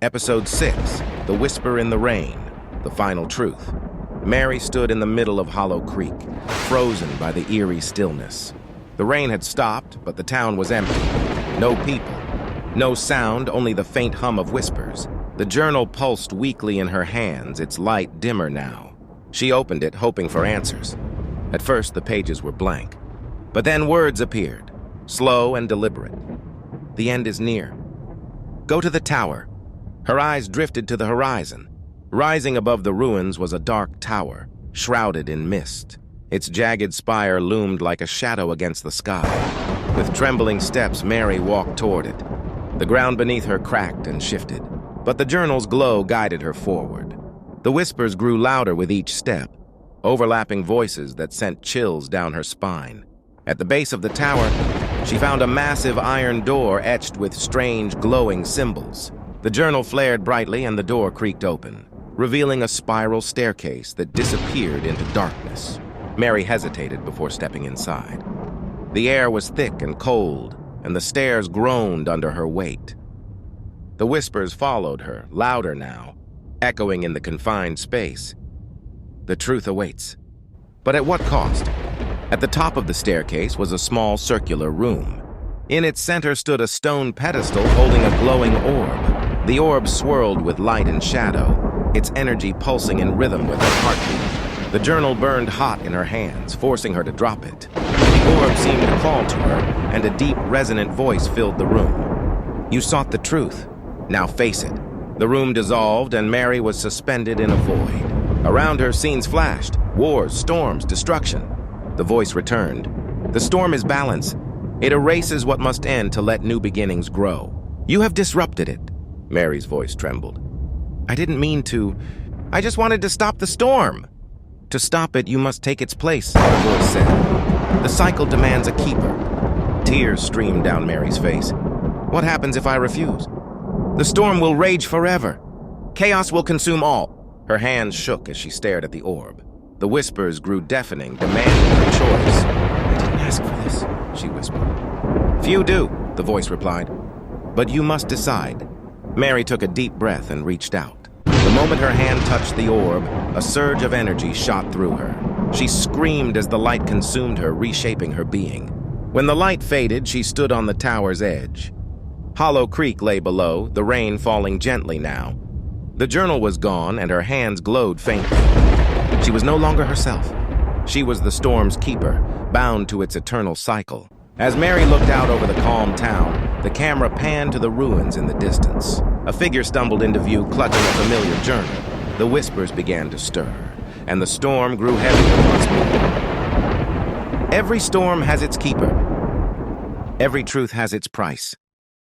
Episode 6, The Whisper in the Rain, The Final Truth. Mary stood in the middle of Hollow Creek, frozen by the eerie stillness. The rain had stopped, but the town was empty. No people. No sound, only the faint hum of whispers. The journal pulsed weakly in her hands, its light dimmer now. She opened it, hoping for answers. At first, the pages were blank. But then words appeared, slow and deliberate. The end is near. Go to the tower. Her eyes drifted to the horizon. Rising above the ruins was a dark tower, shrouded in mist. Its jagged spire loomed like a shadow against the sky. With trembling steps, Mary walked toward it. The ground beneath her cracked and shifted, but the journal's glow guided her forward. The whispers grew louder with each step, overlapping voices that sent chills down her spine. At the base of the tower, she found a massive iron door etched with strange, glowing symbols. The journal flared brightly and the door creaked open, revealing a spiral staircase that disappeared into darkness. Mary hesitated before stepping inside. The air was thick and cold, and the stairs groaned under her weight. The whispers followed her, louder now, echoing in the confined space. The truth awaits. But at what cost? At the top of the staircase was a small circular room. In its center stood a stone pedestal holding a glowing orb. The orb swirled with light and shadow, its energy pulsing in rhythm with her heartbeat. The journal burned hot in her hands, forcing her to drop it. The orb seemed to call to her, and a deep, resonant voice filled the room. You sought the truth. Now face it. The room dissolved, and Mary was suspended in a void. Around her, scenes flashed. Wars, storms, destruction. The voice returned. The storm is balance. It erases what must end to let new beginnings grow. You have disrupted it. Mary's voice trembled. I didn't mean to. I just wanted to stop the storm. To stop it, you must take its place, the voice said. The cycle demands a keeper. Tears streamed down Mary's face. What happens if I refuse? The storm will rage forever. Chaos will consume all. Her hands shook as she stared at the orb. The whispers grew deafening, demanding her choice. I didn't ask for this, she whispered. Few do, the voice replied. But you must decide. Mary took a deep breath and reached out. The moment her hand touched the orb, a surge of energy shot through her. She screamed as the light consumed her, reshaping her being. When the light faded, she stood on the tower's edge. Hollow Creek lay below, the rain falling gently now. The journal was gone, and her hands glowed faintly. She was no longer herself. She was the storm's keeper, bound to its eternal cycle. As Mary looked out over the calm town, the camera panned to the ruins in the distance. A figure stumbled into view, clutching a familiar journal. The whispers began to stir, and the storm grew heavier once more. Every storm has its keeper. Every truth has its price.